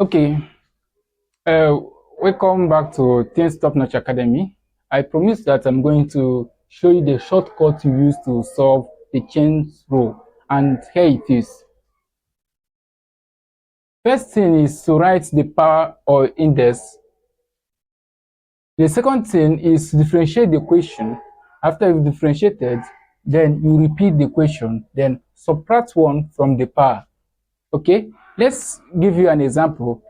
Okay, uh, welcome back to Things Top Notch Academy. I promise that I'm going to show you the shortcut you use to solve the chains rule, and here it is. First thing is to write the power or index. The second thing is to differentiate the equation. After you've differentiated, then you repeat the equation, then subtract 1 from the power. Okay, let's give you an example.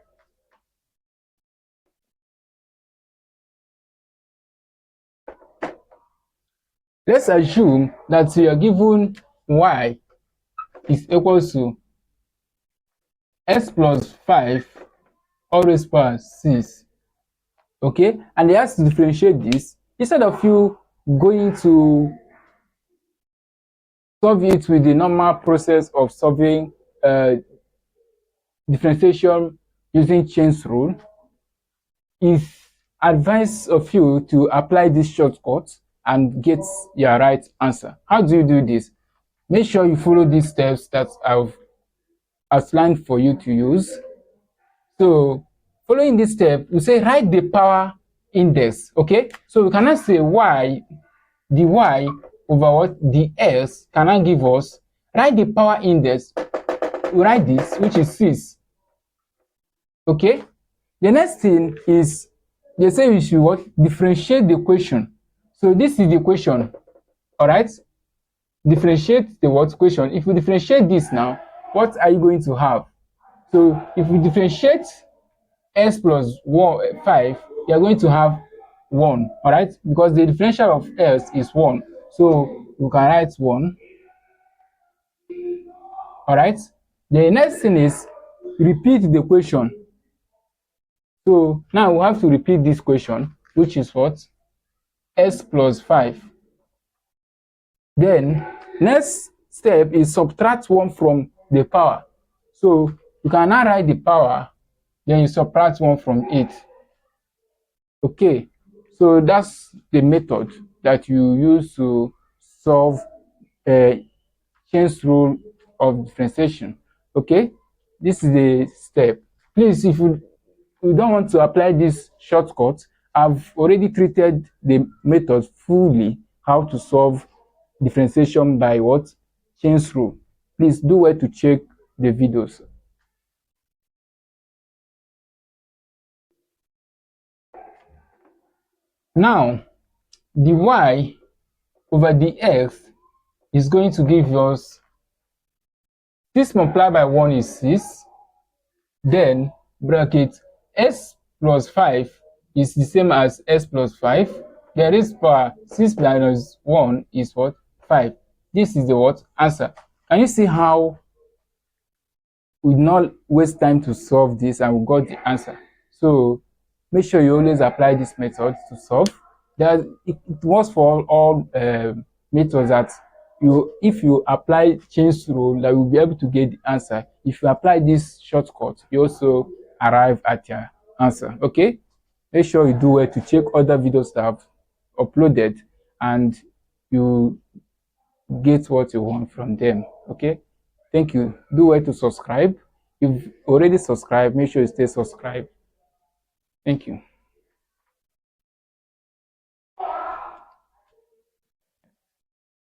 Let's assume that you are given y is equal to x plus 5 all raised to power 6. Okay, and they ask to differentiate this. Instead of you going to solve it with the normal process of solving differentiation using chains rule, it's advised of you to apply this shortcut and get your right answer. How do you do this? Make sure you follow these steps that I've outlined for you to use. So following this step, we say write the power index. Okay, so we cannot say y, the y over what the s cannot give us. Write the power index. We write this, which is 6. Okay, the next thing is they say we should what differentiate the equation. So this is the equation. All right, differentiate the what equation. If we differentiate this now, what are you going to have? So if we differentiate s plus 5, you are going to have 1. All right, because the differential of s is 1, so we can write 1. All right, the next thing is repeat the equation. So now we have to repeat this equation, which is what? S plus 5. Then next step is subtract 1 from the power. So you can now write the power, then you subtract 1 from it. Okay, so that's the method that you use to solve chains rule of differentiation. Okay, this is the step. Please, if you don't want to apply this shortcut, I've already treated the method fully, how to solve differentiation by what? Chains rule. Please do well to check the videos. Now, the y over the x is going to give us 6 multiplied by 1 is 6. Then bracket s plus 5 is the same as s plus 5. The raised power 6 minus 1 is what? 5. This is the what? Answer. Can you see how we did not waste time to solve this and we got the answer? So make sure you always apply this method to solve. It works for all methods that if you apply chains rule, that you will be able to get the answer. If you apply this shortcut, you also arrive at your answer. Okay, make sure you do well to check other videos that I've uploaded and you get what you want from them. Okay, thank you. Do well to subscribe. If you've already subscribed, make sure you stay subscribed. Thank you.